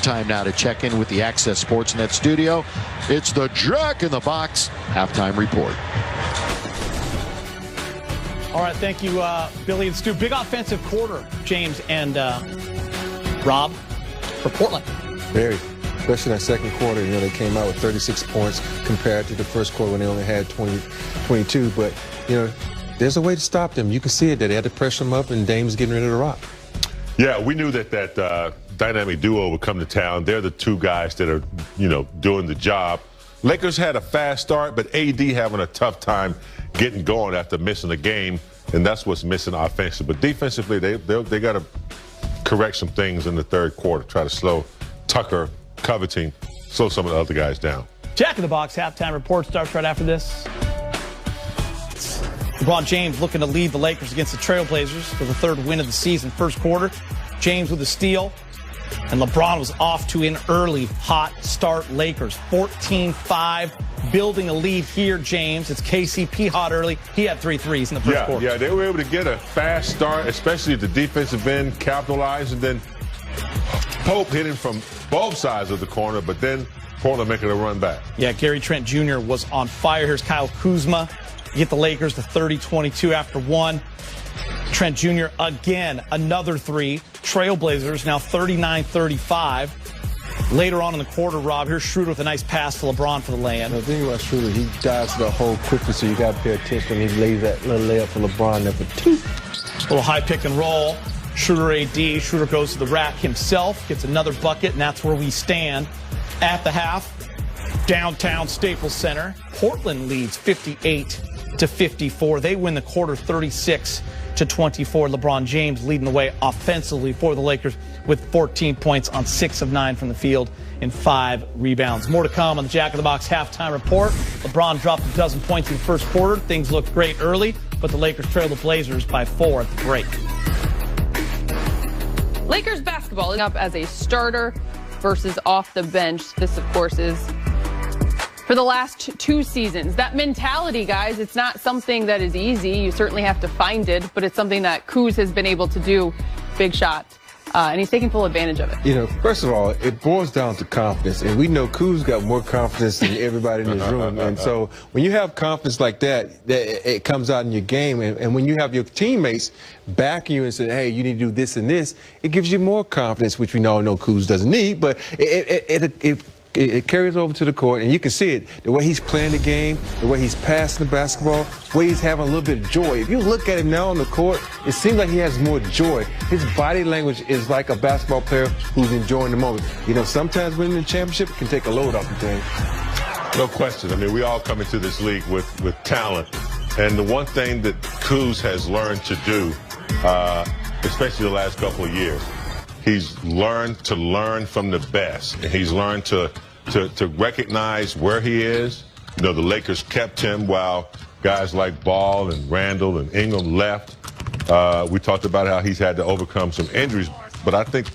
time now to check in with the Access Sportsnet studio. It's the Jack in the Box halftime report. All right, thank you, Billy and Stu. Big offensive quarter, James and Rob, for Portland. Very. Especially in that second quarter, they came out with 36 points compared to the first quarter when they only had 22. But, there's a way to stop them. You can see it that they had to pressure them up, and Dame's getting ready to rock. Yeah, we knew that dynamic duo would come to town. They're the two guys that are, doing the job. Lakers had a fast start, but AD having a tough time getting going after missing a game, and that's what's missing offensively. But defensively, they got to correct some things in the third quarter, try to slow Tucker, Covington, slow some of the other guys down. Jack in the Box halftime report starts right after this. LeBron James looking to lead the Lakers against the Trailblazers for the third win of the season. First quarter, James with a steal, and LeBron was off to an early hot start. Lakers 14-5, building a lead here, James. It's KCP hot early. He had 3 threes in the first quarter. Yeah, they were able to get a fast start, especially at the defensive end, capitalize, and then Pope hitting from both sides of the corner, but then Portland making a run back. Yeah, Gary Trent Jr. was on fire. Here's Kyle Kuzma. Get the Lakers to 30-22 after one. Trent Jr. again, another three. Trailblazers now 39-35. Later on in the quarter, Rob, here's Schroeder with a nice pass to LeBron for the lay-in. The thing about Schroeder, he dives to the hole quickly, so you got to pay attention when he lays that little layup for LeBron there for 2. A little high pick and roll. Schroeder AD. Schroeder goes to the rack himself, gets another bucket, and that's where we stand at the half. Downtown Staples Center. Portland leads 58-54. They win the quarter 36-24. LeBron James leading the way offensively for the Lakers with 14 points on 6 of 9 from the field and 5 rebounds. More to come on the Jack in the Box halftime report. LeBron dropped a dozen points in the first quarter. Things looked great early, but the Lakers trail the Blazers by 4 at the break. Lakers basketball is up as a starter versus off the bench. This, of course, is for the last 2 seasons. That mentality, guys, it's not something that is easy. You certainly have to find it, but it's something that Kuz has been able to do. Big shot. And he's taking full advantage of it. First of all, it boils down to confidence. And we know Kuz got more confidence than everybody in this room. And so when you have confidence like that, it comes out in your game. And when you have your teammates backing you and saying, hey, you need to do this and this, it gives you more confidence, which we all know Kuz doesn't need. But it carries over to the court, and you can see it, the way he's playing the game, the way he's passing the basketball, the way he's having a little bit of joy. If you look at him now on the court, it seems like he has more joy. His body language is like a basketball player who's enjoying the moment. Sometimes winning the championship can take a load off the thing. No question. I mean, we all come into this league with talent. And the one thing that Kuz has learned to do, especially the last couple of years, he's learned to learn from the best. And he's learned to recognize where he is. The Lakers kept him while guys like Ball and Randall and Ingram left. We talked about how he's had to overcome some injuries. But I think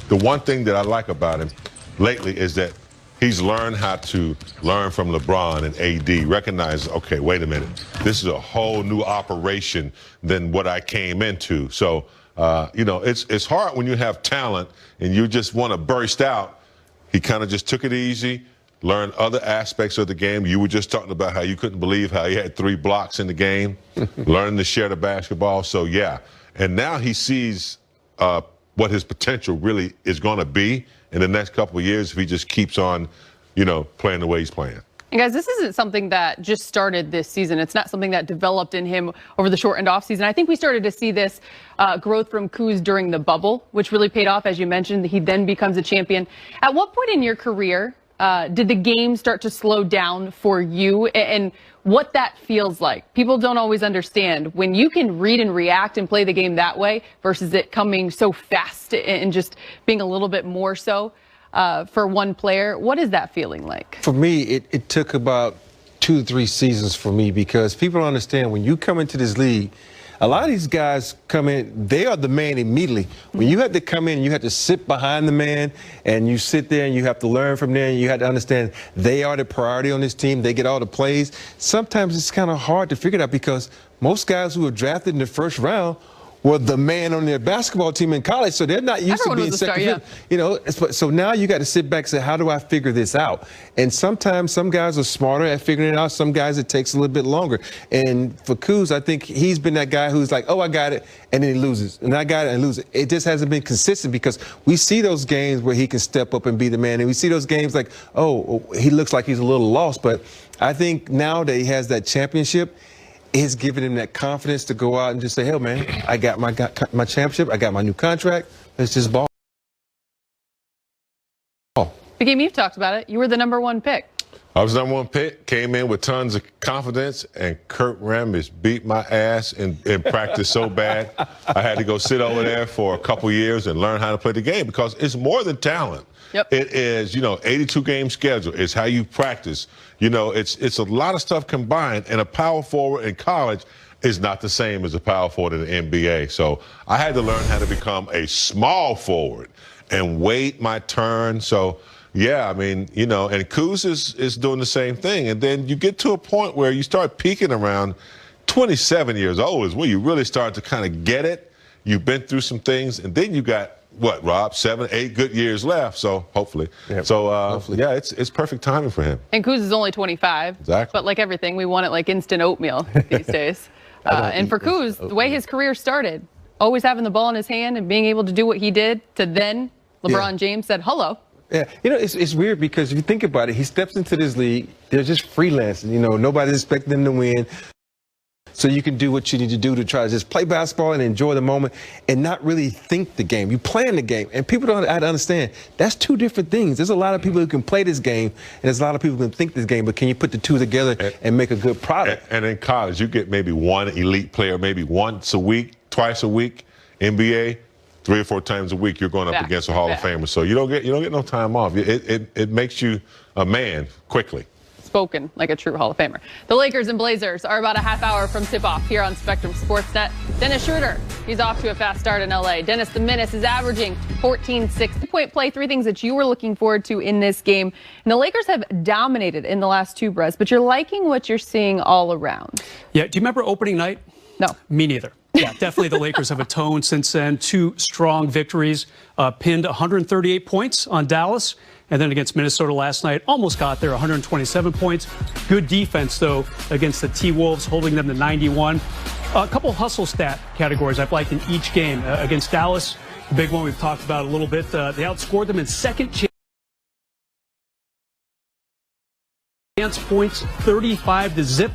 the one thing that I like about him lately is that he's learned how to learn from LeBron and AD, recognize, okay, wait a minute, this is a whole new operation than what I came into. So, it's hard when you have talent and you just want to burst out. He kind of just took it easy, learned other aspects of the game. You were just talking about how you couldn't believe how he had 3 blocks in the game, learning to share the basketball. So, yeah. And now he sees what his potential really is going to be in the next couple of years if he just keeps on, playing the way he's playing. And guys, this isn't something that just started this season. It's not something that developed in him over the short and off season. I think we started to see this growth from Kuz during the bubble, which really paid off. As you mentioned, he then becomes a champion. At what point in your career did the game start to slow down for you, and what that feels like? People don't always understand when you can read and react and play the game that way versus it coming so fast and just being a little bit more so. For one player, what is that feeling like? For me, it took about 2 to 3 seasons for me, because people don't understand when you come into this league, a lot of these guys come in, they are the man immediately. When you have to come in, you have to sit behind the man, and you sit there and you have to learn from there, and you have to understand they are the priority on this team. They get all the plays. Sometimes it's kind of hard to figure it out, because most guys who are drafted in the first round were the man on their basketball team in college, so they're not used Everyone to being was a star, second. You know, so now you got to sit back and say, how do I figure this out? And sometimes some guys are smarter at figuring it out. Some guys it takes a little bit longer. And for Kuz, I think he's been that guy who's like, oh, I got it, and then he loses, and I got it and loses. It just hasn't been consistent because we see those games where he can step up and be the man, and we see those games like, oh, he looks like he's a little lost. But I think now that he has that championship, it's giving him that confidence to go out and just say, hell, man, I got my championship. I got my new contract. Let's just ball. The game you've talked about it. You were the #1 pick. I was #1 pick, came in with tons of confidence, and Kurt Rambis beat my ass in practice so bad, I had to go sit over there for a couple years and learn how to play the game because it's more than talent. Yep. It is, 82-game schedule. It's how you practice. It's a lot of stuff combined, and a power forward in college is not the same as a power forward in the NBA. So I had to learn how to become a small forward and wait my turn. So, yeah, I mean, and Kuz is doing the same thing. And then you get to a point where you start peaking around 27 years old is where you really start to kind of get it. You've been through some things, and then you got, what, Rob, 7, 8 good years left, so hopefully. Yep. So, hopefully. Yeah, it's perfect timing for him. And Kuz is only 25. Exactly. But like everything, we want it like instant oatmeal these days. And for Kuz, the way his career started, always having the ball in his hand and being able to do what he did to then LeBron James said, hello. Yeah, it's weird because if you think about it, he steps into this league, they're just freelancing. Nobody's expecting them to win. So you can do what you need to do to try to just play basketball and enjoy the moment and not really think the game. You plan the game. And people don't understand that's two different things. There's a lot of people who can play this game, and there's a lot of people who can think this game, but can you put the two together and make a good product? And in college, you get maybe one elite player, maybe once a week, twice a week. NBA, 3 or 4 times a week, you're going up against a Hall of Famer. So you don't get no time off. It makes you a man quickly. Spoken like a true Hall of Famer. The Lakers and Blazers are about a half hour from tip-off here on Spectrum Sportsnet. Dennis Schroeder, he's off to a fast start in L.A. Dennis, the Menace is averaging 14-6 point play. 3 things that you were looking forward to in this game. And the Lakers have dominated in the last 2, Brez, but you're liking what you're seeing all around. Yeah, do you remember opening night? No. Me neither. Yeah, definitely the Lakers have atoned since then. 2 strong victories, pinned 138 points on Dallas. And then against Minnesota last night, almost got there, 127 points. Good defense, though, against the T-Wolves, holding them to 91. A couple hustle stat categories I've liked in each game. Against Dallas, the big one we've talked about a little bit. They outscored them in second chance points, 35-0.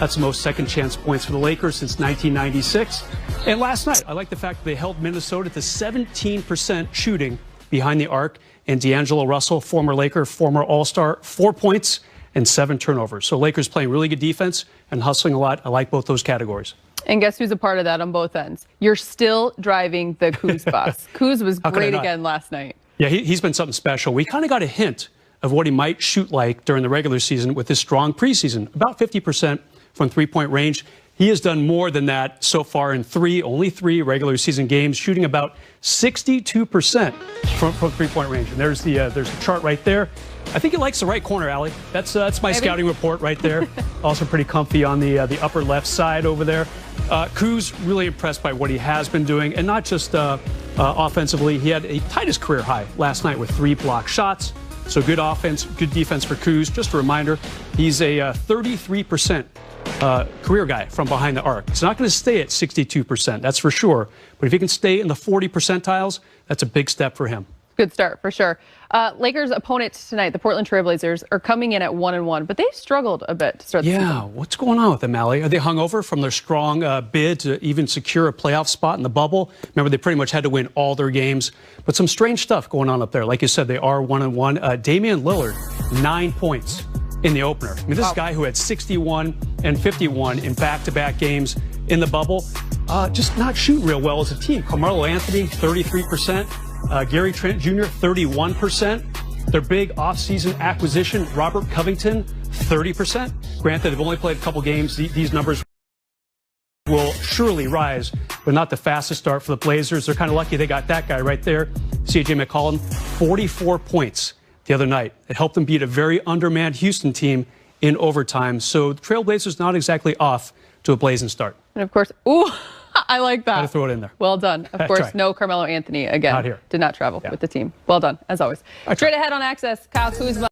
That's the most second chance points for the Lakers since 1996. And last night, I like the fact that they held Minnesota to 17% shooting behind the arc. And D'Angelo Russell, former Laker, former All-Star, 4 points and 7 turnovers. So Lakers playing really good defense and hustling a lot. I like both those categories. And guess who's a part of that on both ends? You're still driving the Kuz bus. Kuz was great again last night. Yeah, he's been something special. We kind of got a hint of what he might shoot like during the regular season with his strong preseason, about 50% from three-point range. He has done more than that so far in only three regular season games, shooting about 62% from three-point range. And there's the chart right there. I think he likes the right corner, Allie. That's my scouting report right there. Also pretty comfy on the upper left side over there. Kuz really impressed by what he has been doing, and not just offensively. He had a tightest career high last night with 3 blocked shots. So good offense, good defense for Kuz. Just a reminder, he's a 33% career guy from behind the arc. It's not going to stay at 62%, that's for sure. But if he can stay in the 40 percentiles, that's a big step for him. Good start, for sure. Lakers' opponents tonight, the Portland Trail Blazers, are coming in at 1-1, but they struggled a bit to start the season. Yeah, what's going on with them, Allie? Are they hungover from their strong bid to even secure a playoff spot in the bubble? Remember, they pretty much had to win all their games. But some strange stuff going on up there. Like you said, they are 1-1. Damian Lillard, 9 points in the opener. I mean, this guy who had 61 and 51 in back-to-back games in the bubble, just not shooting real well as a team. Carmelo Anthony, 33%. Gary Trent Jr., 31%. Their big offseason acquisition, Robert Covington, 30%. Granted, they've only played a couple games. These numbers will surely rise, but not the fastest start for the Blazers. They're kind of lucky they got that guy right there, C.J. McCollum, 44 points the other night. It helped them beat a very undermanned Houston team in overtime. So the Trailblazers not exactly off to a blazing start. And of course, I like that. Got to throw it in there. Well done. Of That's course, right. no Carmelo Anthony again. Not here. Did not travel with the team. Well done, as always. Straight ahead on Access, Kyle Kuzma.